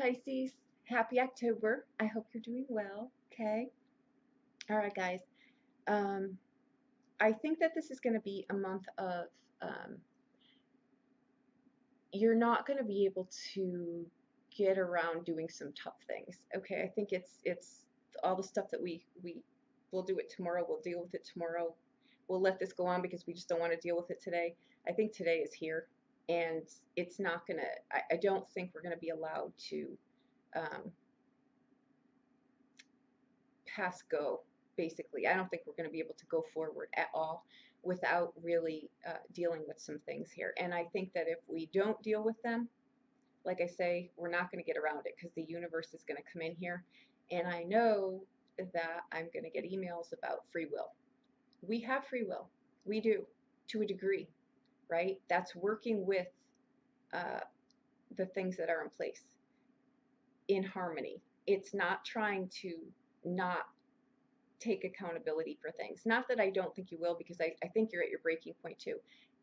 Pisces. Happy October. I hope you're doing well. Okay. All right, guys. Um, I think that this is going to be a month of um, you're not going to be able to get around doing some tough things. Okay. I think it's all the stuff that we'll do it tomorrow. We'll deal with it tomorrow. We'll let this go on because we just don't want to deal with it today. I think today is here, and it's not gonna. I don't think we're gonna be allowed to. Um, Pass go, basically. I don't think we're going to be able to go forward at all without really dealing with some things here. And I think that if we don't deal with them, like I say, we're not going to get around it because the universe is going to come in here. And I know that I'm going to get emails about free will. We have free will. We do, to a degree, right? That's working with uh, the things that are in place in harmony. It's not trying to not take accountability for things. Not that I don't think you will, because I think you're at your breaking point too.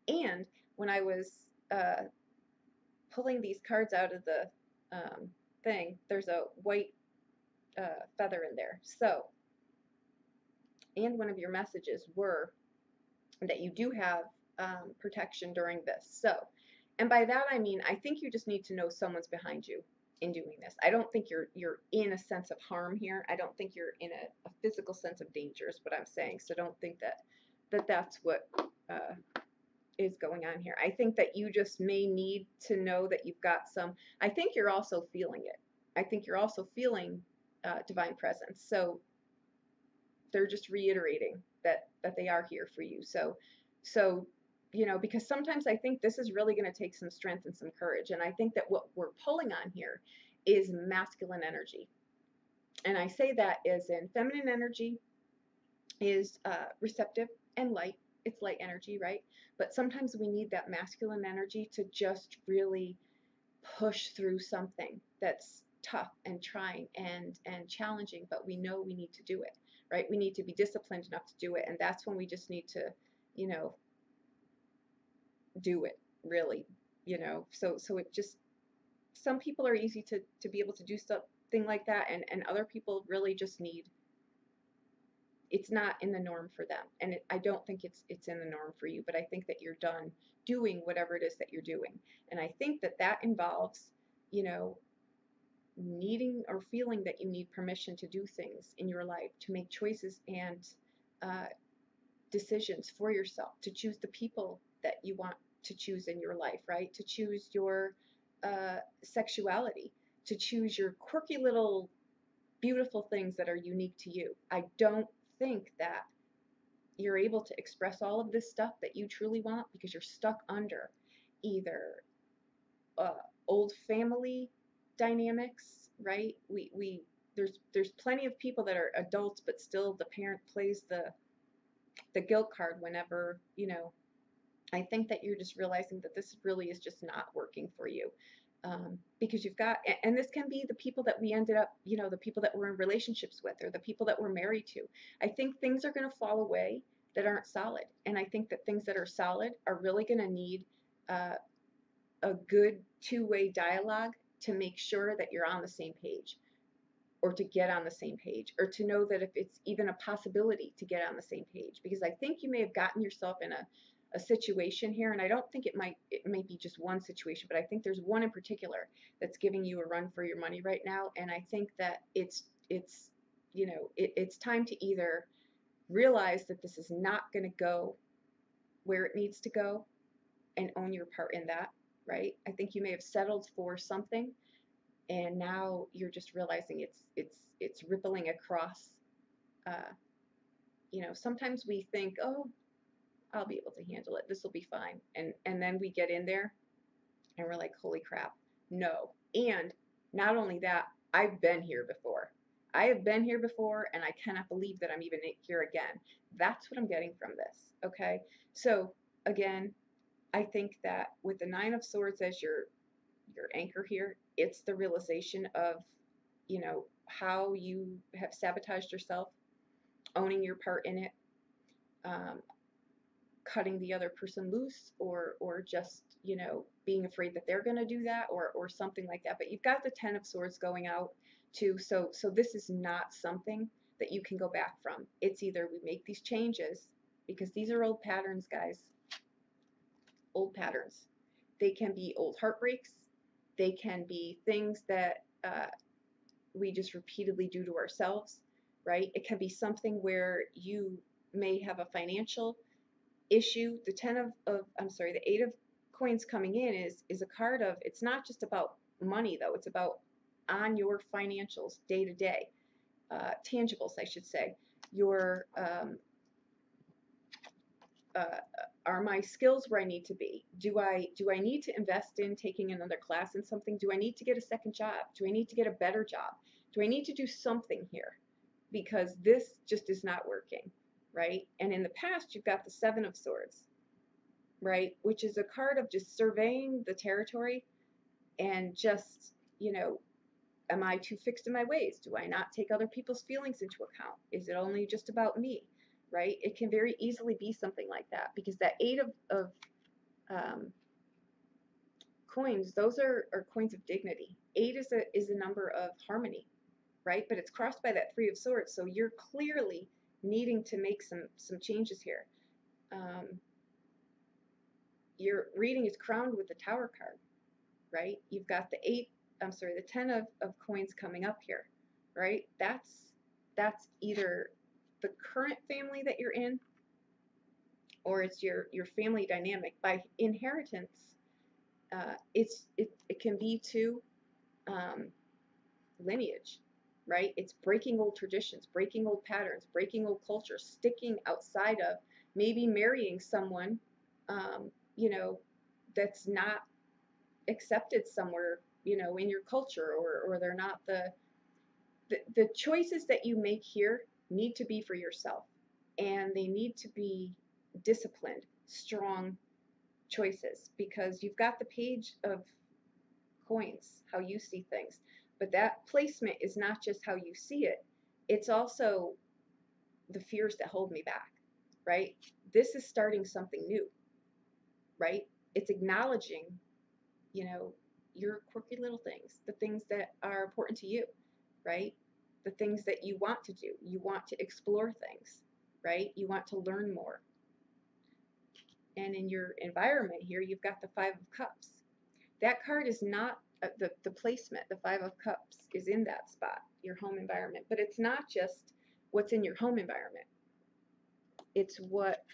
And when I was pulling these cards out of the thing, there's a white feather in there. So, and one of your messages were that you do have protection during this. So, and by that I mean, I think you just need to know someone's behind you in doing this. I don't think you're in a sense of harm here. I don't think you're in a physical sense of danger is what I'm saying. So don't think that's what is going on here. I think that you just may need to know that you've got some. I think you're also feeling it. I think you're also feeling divine presence. So they're just reiterating that they are here for you. So you know, because sometimes I think this is really going to take some strength and some courage. And I think that what we're pulling on here is masculine energy. And I say that as in feminine energy is receptive and light. It's light energy, right? But sometimes we need that masculine energy to just really push through something that's tough and trying and challenging, but we know we need to do it, right? We need to be disciplined enough to do it. And that's when we just need to, you know, do it really, you know. So it just, some people are easy to be able to do something like that, and other people really just need, it's not in the norm for them. And I don't think it's in the norm for you, but I think that you're done doing whatever it is that you're doing. And I think that involves, you know, needing or feeling that you need permission to do things in your life, to make choices and decisions for yourself, to choose the people that you want to choose in your life, right? To choose your sexuality, to choose your quirky little beautiful things that are unique to you. I don't think that you're able to express all of this stuff that you truly want because you're stuck under either old family dynamics, right? There's plenty of people that are adults, but still the parent plays the guilt card whenever, you know. I think that you're just realizing that this really is just not working for you. Because you've got, and this can be the people that we ended up, you know, the people that we're in relationships with, or the people that we're married to. I think things are going to fall away that aren't solid. And I think that things that are solid are really going to need a good two-way dialogue to make sure that you're on the same page, or to get on the same page, or to know that if it's even a possibility to get on the same page. Because I think you may have gotten yourself in a situation here, and I don't think it may be just one situation, but I think there's one in particular that's giving you a run for your money right now. And I think that it's you know, it's time to either realize that this is not going to go where it needs to go and own your part in that, right? I think you may have settled for something, and now you're just realizing it's rippling across. You know, sometimes we think, oh, I'll be able to handle it. This will be fine. And then we get in there and we're like, holy crap, no. And not only that, I've been here before. I have been here before, and I cannot believe that I'm even here again. That's what I'm getting from this, okay? So again, I think that with the Nine of Swords as your anchor here, it's the realization of, you know, how you have sabotaged yourself, owning your part in it, cutting the other person loose, or just, you know, being afraid that they're going to do that, or something like that. But you've got the Ten of Swords going out too, so this is not something that you can go back from. It's either we make these changes, because these are old patterns, guys. Old patterns. They can be old heartbreaks. They can be things that we just repeatedly do to ourselves, right? It can be something where you may have a financial issue. The the Eight of Coins coming in is a card of, it's not just about money though, it's about on your financials day to day, tangibles, I should say. Your are my skills where I need to be? Do I need to invest in taking another class in something? Do I need to get a second job? Do I need to get a better job? Do I need to do something here? Because this just is not working, right? And in the past, you've got the Seven of Swords, right? Which is a card of just surveying the territory and just, you know, am I too fixed in my ways? Do I not take other people's feelings into account? Is it only just about me? Right? It can very easily be something like that, because that Eight of coins, those are coins of dignity. Eight is a number of harmony, right? But it's crossed by that Three of Swords, so you're clearly needing to make some changes here. Your reading is crowned with the Tower card, right? You've got the Ten of Coins coming up here, right? That's either the current family that you're in, or it's your family dynamic. By inheritance, it can be to lineage, right? It's breaking old traditions, breaking old patterns, breaking old cultures, sticking outside of, maybe marrying someone, you know, that's not accepted somewhere, you know, in your culture, or they're not the choices that you make here need to be for yourself, and they need to be disciplined, strong choices, because you've got the Page of Coins, how you see things, but that placement is not just how you see it, it's also the fears that hold me back, right? This is starting something new, right? It's acknowledging, you know, your quirky little things, the things that are important to you, right? The things that you want to do. You want to explore things, right? You want to learn more. And in your environment here, you've got the Five of Cups. That card is not the placement. The Five of Cups is in that spot, your home environment. But it's not just what's in your home environment. It's what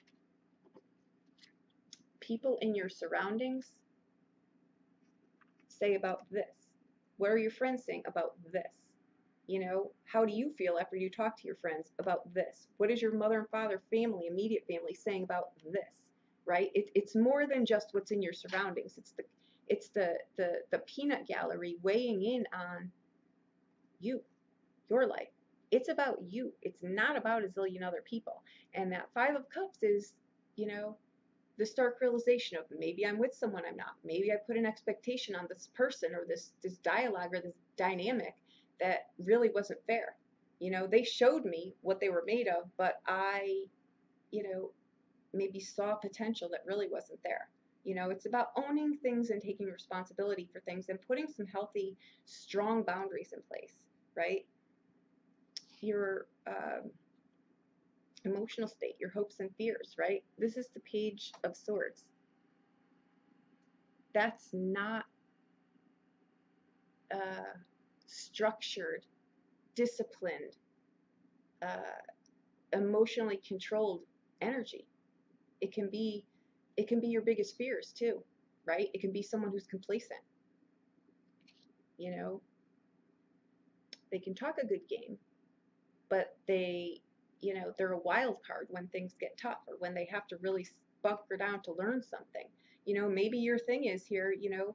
people in your surroundings say about this. What are your friends saying about this? You know, how do you feel after you talk to your friends about this? What is your mother and father, family, immediate family saying about this, right? It's more than just what's in your surroundings. It's the peanut gallery weighing in on you, your life. It's about you. It's not about a zillion other people. And that Five of Cups is, you know, the stark realization of, maybe I'm with someone I'm not. Maybe I put an expectation on this person, or this dialogue, or this dynamic that really wasn't fair. You know, they showed me what they were made of, but I, you know, maybe saw potential that really wasn't there. You know, it's about owning things and taking responsibility for things and putting some healthy, strong boundaries in place, right? Your emotional state, your hopes and fears, right? This is the Page of Swords. That's not structured, disciplined, emotionally controlled energy. It can be your biggest fears too, right? It can be someone who's complacent. You know, they can talk a good game, but they, you know, they're a wild card when things get tough, or when they have to really bunker down to learn something. You know, maybe your thing is here, you know,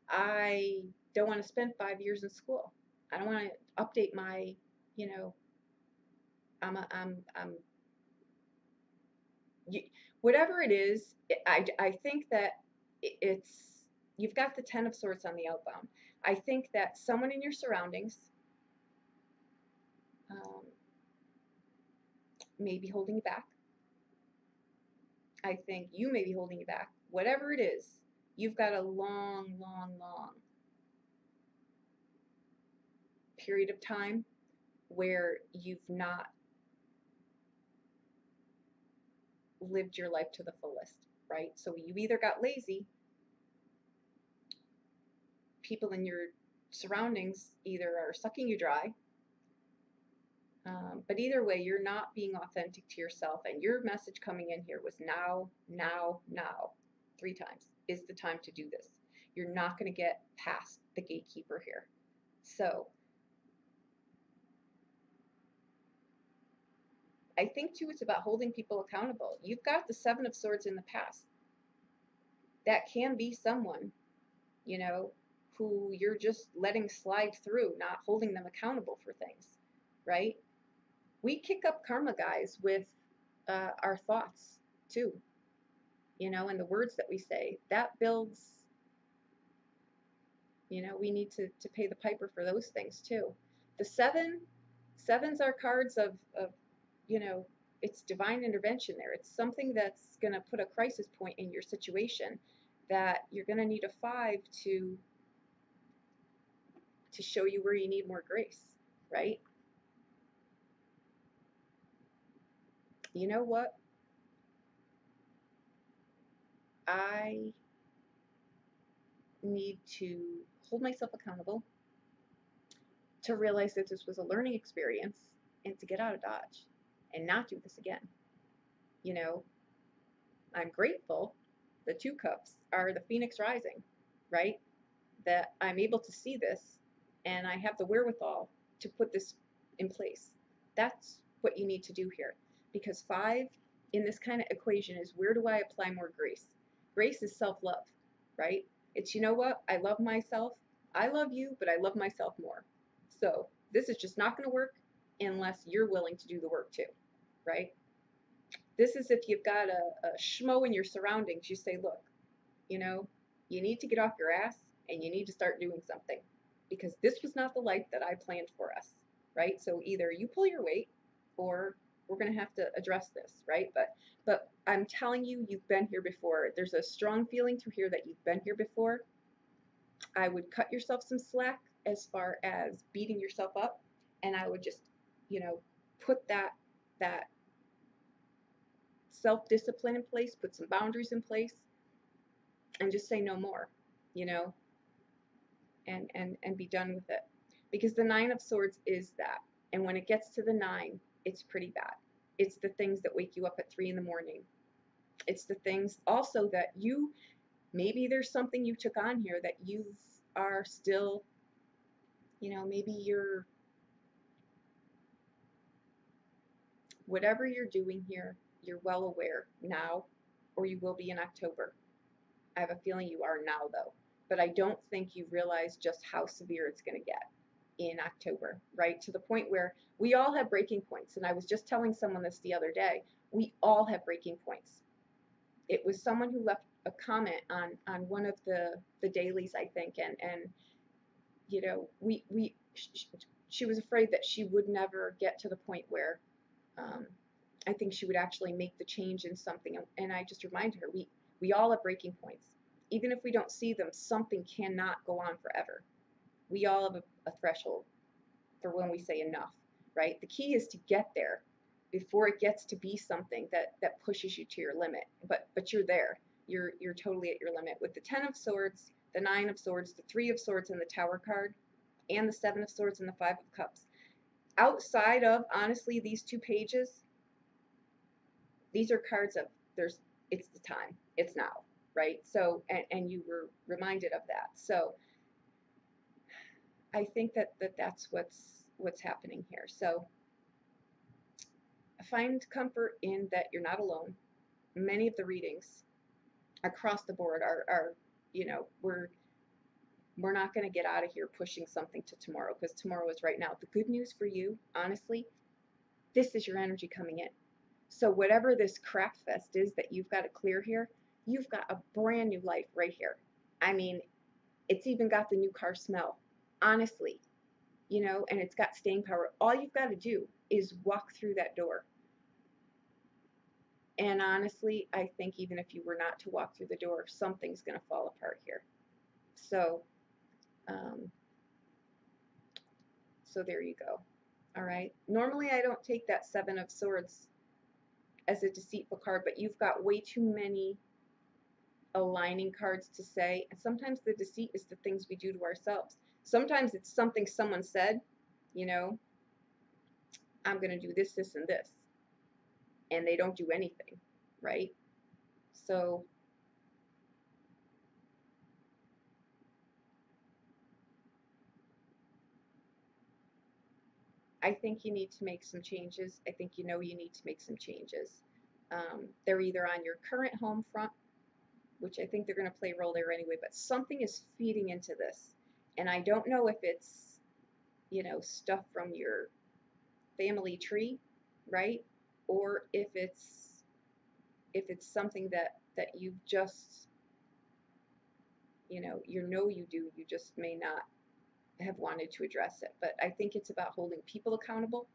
I don't want to spend 5 years in school. I don't want to update my, you know, whatever it is. I think that it's, you've got the Ten of Swords on the outbound. I think that someone in your surroundings may be holding you back. I think you may be holding you back. Whatever it is, you've got a long, long, long period of time where you've not lived your life to the fullest, right? So you either got lazy, people in your surroundings either are sucking you dry, but either way, you're not being authentic to yourself, and your message coming in here was now, now, now, 3 times is the time to do this. You're not going to get past the gatekeeper here. So I think too, it's about holding people accountable. You've got the Seven of Swords in the past. That can be someone, you know, who you're just letting slide through, not holding them accountable for things, right? We kick up karma, guys, with our thoughts too, you know, and the words that we say. That builds, you know, we need to pay the piper for those things too. The sevens are cards of, you know, it's divine intervention there. It's something that's going to put a crisis point in your situation that you're going to need a 5 to show you where you need more grace, right? You know what? I need to hold myself accountable, to realize that this was a learning experience, and to get out of Dodge and not do this again. You know, I'm grateful the 2 cups are the phoenix rising, right? That I'm able to see this and I have the wherewithal to put this in place. That's what you need to do here. Because 5 in this kind of equation is, where do I apply more grace? Grace is self-love, right? It's, you know what? I love myself. I love you, but I love myself more. So this is just not going to work unless you're willing to do the work too, right? This is if you've got a schmo in your surroundings, you say, look, you know, you need to get off your ass and you need to start doing something, because this was not the life that I planned for us, right? So either you pull your weight or we're going to have to address this, right? But I'm telling you, you've been here before. There's a strong feeling through here that you've been here before. I would cut yourself some slack as far as beating yourself up, and I would just, you know, put that self-discipline in place, put some boundaries in place, and just say no more, you know, and be done with it. Because the 9 of Swords is that. And when it gets to the 9, it's pretty bad. It's the things that wake you up at 3 in the morning. It's the things also that you, maybe there's something you took on here that you are still, you know, maybe you're, whatever you're doing here, you're well aware now, or you will be in October. I have a feeling you are now, though. But I don't think you realize just how severe it's going to get in October, right? To the point where we all have breaking points. And I was just telling someone this the other day. We all have breaking points. It was someone who left a comment on one of the dailies, I think, and you know, she was afraid that she would never get to the point where I think she would actually make the change in something. And I just reminded her, we all have breaking points. Even if we don't see them, something cannot go on forever. We all have a threshold for when we say enough, right? The key is to get there before it gets to be something that pushes you to your limit. But you're there. You're totally at your limit. With the 10 of Swords, the 9 of Swords, the 3 of Swords, and the Tower card, and the 7 of Swords and the 5 of Cups. Outside of, honestly, these 2 pages, these are cards of it's the time. It's now, right? So, and you were reminded of that. So I think that's what's happening here. So find comfort in that you're not alone. Many of the readings across the board are you know, we're not going to get out of here pushing something to tomorrow, because tomorrow is right now. The good news for you, honestly, this is your energy coming in. So whatever this crap fest is that you've got to clear here, you've got a brand new life right here. I mean, it's even got the new car smell, honestly, you know, and it's got staying power. All you've got to do is walk through that door. And honestly, I think even if you were not to walk through the door, something's going to fall apart here. So, um, so there you go. All right. Normally, I don't take that Seven of Swords as a deceitful card, but you've got way too many aligning cards to say. And sometimes the deceit is the things we do to ourselves. Sometimes it's something someone said, you know, I'm going to do this, this, and this. And they don't do anything, right? So I think you need to make some changes. I think you know you need to make some changes. They're either on your current home front, which I think they're going to play a role there anyway, but something is feeding into this. And I don't know if it's, you know, stuff from your family tree, right? Or if it's something that you've just, you do, you just may not have wanted to address it. But I think it's about holding people accountable,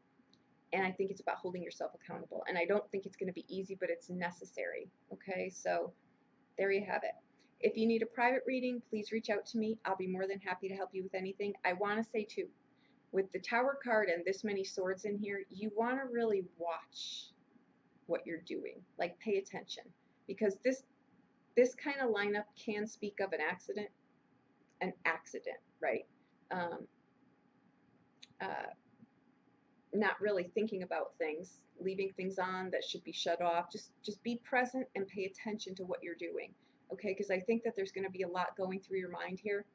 and I think it's about holding yourself accountable. And I don't think it's going to be easy, but it's necessary. Okay, so there you have it. If you need a private reading, please reach out to me. I'll be more than happy to help you with anything. I want to say too, with the Tower card and this many swords in here, you want to really watch what you're doing. Like, pay attention, because this kind of lineup can speak of an accident, right? Um, uh, not really thinking about things, leaving things on that should be shut off. Just be present and pay attention to what you're doing, okay? Because I think that there's going to be a lot going through your mind here,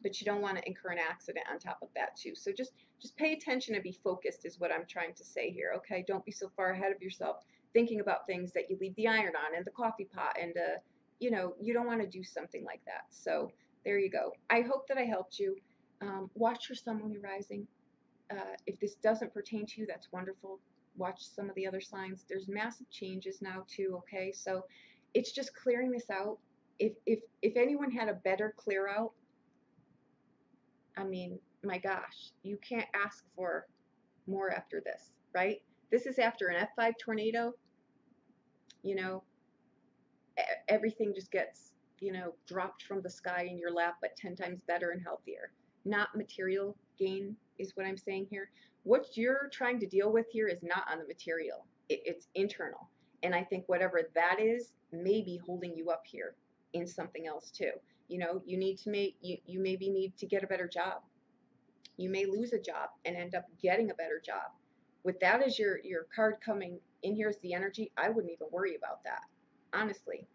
but you don't want to incur an accident on top of that too. So just pay attention and be focused is what I'm trying to say here, okay? Don't be so far ahead of yourself thinking about things that you leave the iron on and the coffee pot and you don't want to do something like that. So there you go. I hope that I helped you. Watch your sun when you're rising. If this doesn't pertain to you, that's wonderful. Watch some of the other signs. There's massive changes now too, okay? So it's just clearing this out. If anyone had a better clear out, I mean, my gosh, you can't ask for more after this, right? This is after an F5 tornado, you know, everything just gets, dropped from the sky in your lap, but 10 times better and healthier. Not material gain is what I'm saying here. What you're trying to deal with here is not on the material. It's internal. And I think whatever that is may be holding you up here in something else too. You need to you maybe need to get a better job. You may lose a job and end up getting a better job. With that as your card coming in here as the energy, I wouldn't even worry about that, honestly,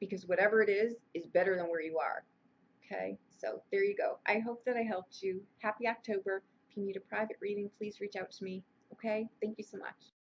because whatever it is better than where you are. Okay, so there you go. I hope that I helped you. Happy October. If you need a private reading, please reach out to me. Okay, thank you so much.